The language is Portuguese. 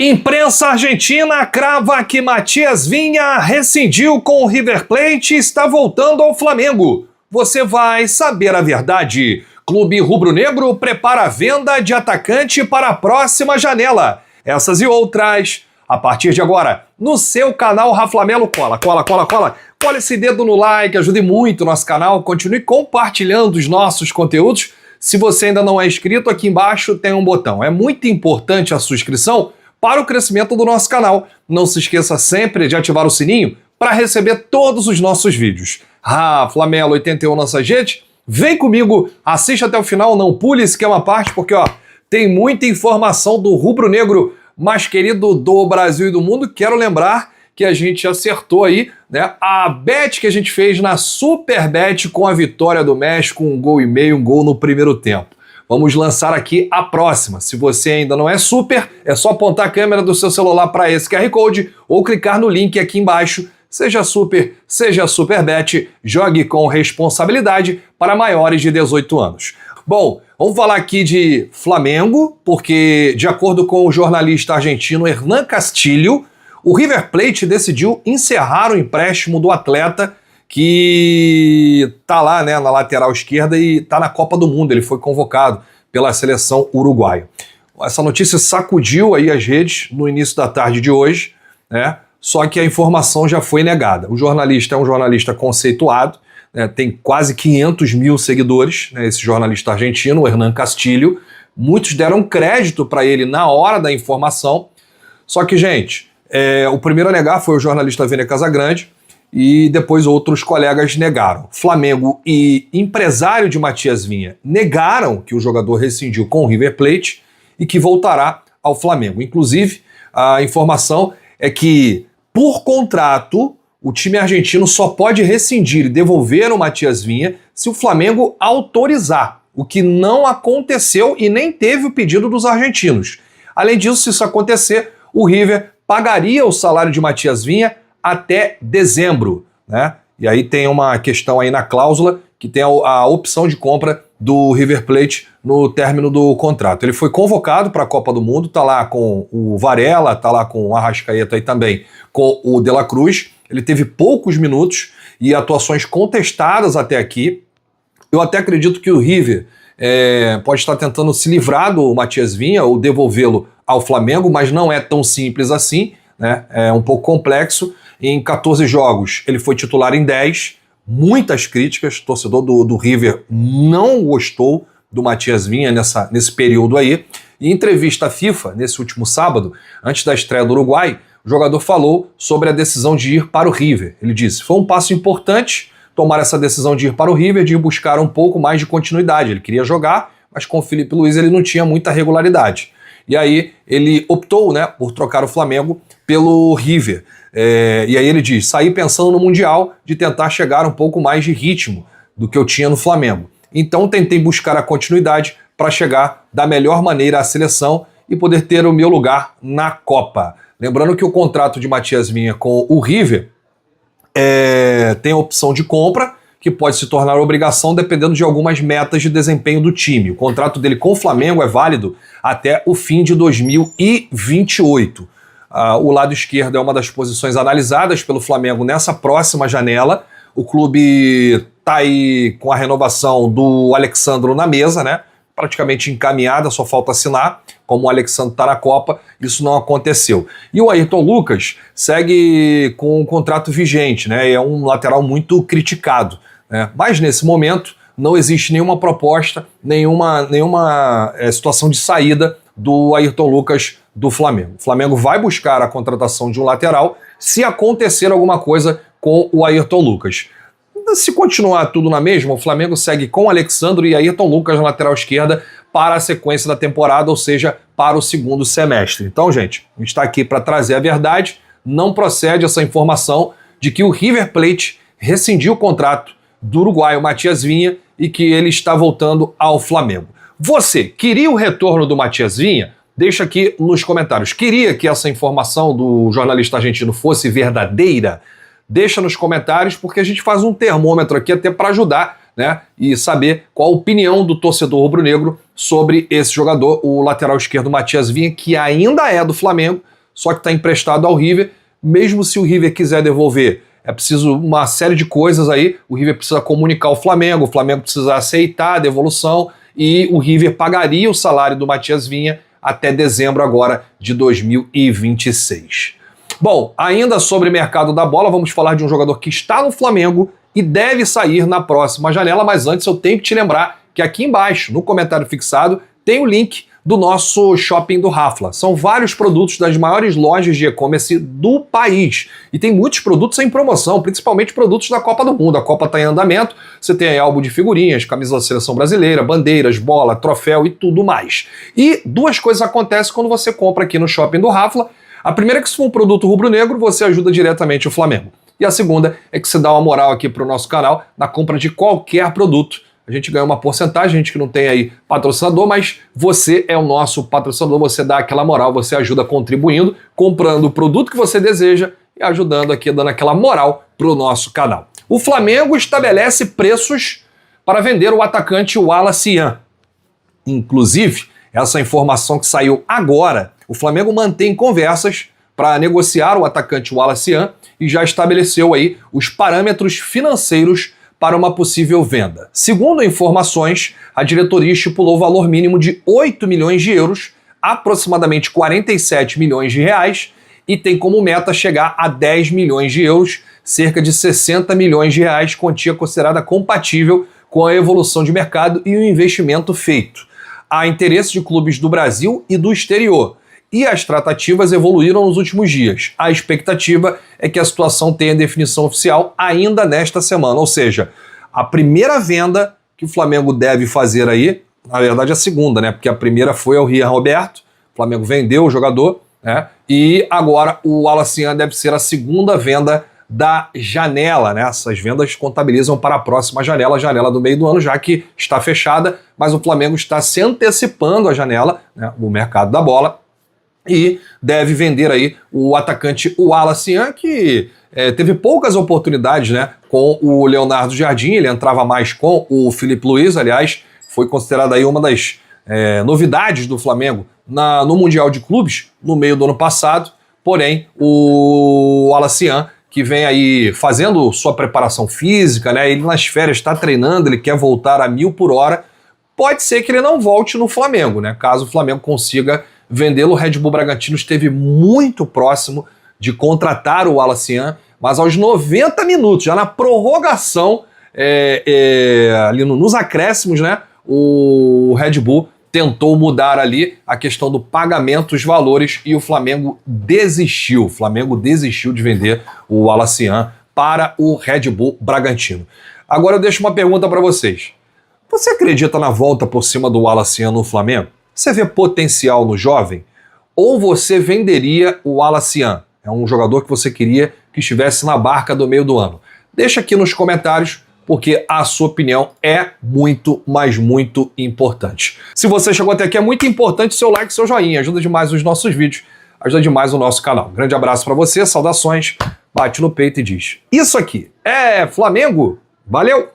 Imprensa argentina crava que Matias Vinha rescindiu com o River Plate e está voltando ao Flamengo. Você vai saber a verdade. Clube rubro-negro prepara a venda de atacante para a próxima janela. Essas e outras, a partir de agora, no seu canal Raflamelo. Cola esse dedo no like, ajude muito o nosso canal. Continue compartilhando os nossos conteúdos. Se você ainda não é inscrito, aqui embaixo tem um botão. É muito importante a sua inscrição para o crescimento do nosso canal. Não se esqueça sempre de ativar o sininho para receber todos os nossos vídeos. Raflamelo 81 nossa gente, vem comigo, assiste até o final, não pule esse que é uma parte, porque tem muita informação do rubro-negro mais querido do Brasil e do mundo. Quero lembrar que a gente acertou aí, né, a bet que a gente fez na Super Bet com a vitória do México, 1,5 gols, um gol no primeiro tempo. Vamos lançar aqui a próxima. Se você ainda não é super, é só apontar a câmera do seu celular para esse QR Code ou clicar no link aqui embaixo. Seja super, seja Superbet, jogue com responsabilidade para maiores de 18 anos. Bom, vamos falar aqui de Flamengo, porque de acordo com o jornalista argentino Hernán Castilho, o River Plate decidiu encerrar o empréstimo do atleta que tá lá, né, na lateral esquerda e tá na Copa do Mundo. Ele foi convocado pela seleção uruguaia. Essa notícia sacudiu aí as redes no início da tarde de hoje, né? Só que a informação já foi negada. O jornalista é um jornalista conceituado, né, tem quase 500 mil seguidores, né, esse jornalista argentino, o Hernán Castilho. Muitos deram crédito para ele na hora da informação. Só que, gente, o primeiro a negar foi o jornalista Vene Casagrande, e depois outros colegas negaram. Flamengo e empresário de Matias Vinha negaram que o jogador rescindiu com o River Plate e que voltará ao Flamengo. Inclusive, a informação é que, por contrato, o time argentino só pode rescindir e devolver o Matias Vinha se o Flamengo autorizar, o que não aconteceu e nem teve o pedido dos argentinos. Além disso, se isso acontecer, o River pagaria o salário de Matias Vinha até dezembro, né? E aí tem uma questão aí na cláusula que tem a opção de compra do River Plate no término do contrato. Ele foi convocado para a Copa do Mundo, tá lá com o Varela, tá lá com o Arrascaeta e também com o De La Cruz. Ele teve poucos minutos e atuações contestadas até aqui. Eu até acredito que o River pode estar tentando se livrar do Matias Vinha ou devolvê-lo ao Flamengo, mas não é tão simples assim, né? É um pouco complexo. Em 14 jogos, ele foi titular em 10, muitas críticas, o torcedor do River não gostou do Matias Vinha nesse período aí. Em entrevista à FIFA, nesse último sábado, antes da estreia do Uruguai, o jogador falou sobre a decisão de ir para o River. Ele disse: foi um passo importante tomar essa decisão de ir para o River, de ir buscar um pouco mais de continuidade. Ele queria jogar, mas com o Felipe Luiz ele não tinha muita regularidade. E aí ele optou, né, por trocar o Flamengo pelo River. E aí ele diz: saí pensando no Mundial, de tentar chegar um pouco mais de ritmo do que eu tinha no Flamengo. Então tentei buscar a continuidade para chegar da melhor maneira à seleção e poder ter o meu lugar na Copa. Lembrando que o contrato de Matias Vinha com o River tem a opção de compra, que pode se tornar obrigação dependendo de algumas metas de desempenho do time. O contrato dele com o Flamengo é válido até o fim de 2028. O lado esquerdo é uma das posições analisadas pelo Flamengo nessa próxima janela. O clube está aí com a renovação do Alexandro na mesa, né? Praticamente encaminhada, só falta assinar. Como o Alexandro está na Copa, isso não aconteceu. E o Ayrton Lucas segue com um contrato vigente, né? É um lateral muito criticado, né? Mas nesse momento não existe nenhuma proposta, nenhuma situação de saída do Ayrton Lucas do Flamengo. O Flamengo vai buscar a contratação de um lateral se acontecer alguma coisa com o Ayrton Lucas. Se continuar tudo na mesma, o Flamengo segue com o Alexandro e Ayrton Lucas na lateral esquerda para a sequência da temporada, ou seja, para o segundo semestre. Então, gente, a gente está aqui para trazer a verdade. Não procede essa informação de que o River Plate rescindiu o contrato do uruguaio Matias Vinha e que ele está voltando ao Flamengo. Você queria o retorno do Matias Vinha? Deixa aqui nos comentários. Queria que essa informação do jornalista argentino fosse verdadeira? Deixa nos comentários, porque a gente faz um termômetro aqui até para ajudar, né, e saber qual a opinião do torcedor rubro-negro sobre esse jogador, o lateral esquerdo Matias Vinha, que ainda é do Flamengo, só que está emprestado ao River. Mesmo se o River quiser devolver, é preciso uma série de coisas aí. O River precisa comunicar ao Flamengo, o Flamengo precisa aceitar a devolução e o River pagaria o salário do Matias Vinha até dezembro agora de 2026. Bom, ainda sobre o mercado da bola, vamos falar de um jogador que está no Flamengo e deve sair na próxima janela, mas antes eu tenho que te lembrar que aqui embaixo, no comentário fixado, tem o link do nosso shopping do Rafla. São vários produtos das maiores lojas de e-commerce do país. E tem muitos produtos em promoção, principalmente produtos da Copa do Mundo. A Copa está em andamento, você tem aí álbum de figurinhas, camisa da Seleção Brasileira, bandeiras, bola, troféu e tudo mais. E duas coisas acontecem quando você compra aqui no shopping do Rafla. A primeira é que se for um produto rubro-negro, você ajuda diretamente o Flamengo. E a segunda é que você dá uma moral aqui para o nosso canal na compra de qualquer produto. A gente ganha uma porcentagem, gente que não tem aí patrocinador, mas você é o nosso patrocinador, você dá aquela moral, você ajuda contribuindo, comprando o produto que você deseja e ajudando aqui, dando aquela moral para o nosso canal. O Flamengo estabelece preços para vender o atacante Wallace Yan. Inclusive, essa informação que saiu agora, o Flamengo mantém conversas para negociar o atacante Wallace Yan e já estabeleceu aí os parâmetros financeiros para uma possível venda. Segundo informações, a diretoria estipulou o valor mínimo de 8 milhões de euros, aproximadamente 47 milhões de reais, e tem como meta chegar a 10 milhões de euros, cerca de 60 milhões de reais, quantia considerada compatível com a evolução de mercado e o investimento feito. Há interesse de clubes do Brasil e do exterior, e as tratativas evoluíram nos últimos dias. A expectativa é que a situação tenha definição oficial ainda nesta semana, ou seja, a primeira venda que o Flamengo deve fazer aí, na verdade a segunda, né? Porque a primeira foi ao Rian Roberto, o Flamengo vendeu o jogador, né? E agora o Wallace Yan deve ser a segunda venda da janela, né? Essas vendas contabilizam para a próxima janela, a janela do meio do ano, já que está fechada, mas o Flamengo está se antecipando a janela, né? O mercado da bola, e deve vender aí o atacante Wallace Yan, que teve poucas oportunidades, né, com o Leonardo Jardim. Ele entrava mais com o Filipe Luiz, aliás, foi considerado aí uma das novidades do Flamengo no Mundial de Clubes, no meio do ano passado. Porém, o Wallace Yan, que vem aí fazendo sua preparação física, né, ele nas férias está treinando, ele quer voltar a 1000 por hora, pode ser que ele não volte no Flamengo, né, caso o Flamengo consiga vendê-lo. O Red Bull Bragantino esteve muito próximo de contratar o Wallace Yan, mas aos 90 minutos, já na prorrogação, ali nos acréscimos, né, o Red Bull tentou mudar ali a questão do pagamento, os valores, e o Flamengo desistiu. O Flamengo desistiu de vender o Wallace Yan para o Red Bull Bragantino. Agora eu deixo uma pergunta para vocês. Você acredita na volta por cima do Wallace Yan no Flamengo? Você vê potencial no jovem? Ou você venderia o Wallace Yan? É um jogador que você queria que estivesse na barca do meio do ano. Deixa aqui nos comentários, porque a sua opinião é muito, mas muito importante. Se você chegou até aqui, é muito importante seu like e seu joinha. Ajuda demais os nossos vídeos, ajuda demais o nosso canal. Um grande abraço para você, saudações, bate no peito e diz: isso aqui é Flamengo? Valeu!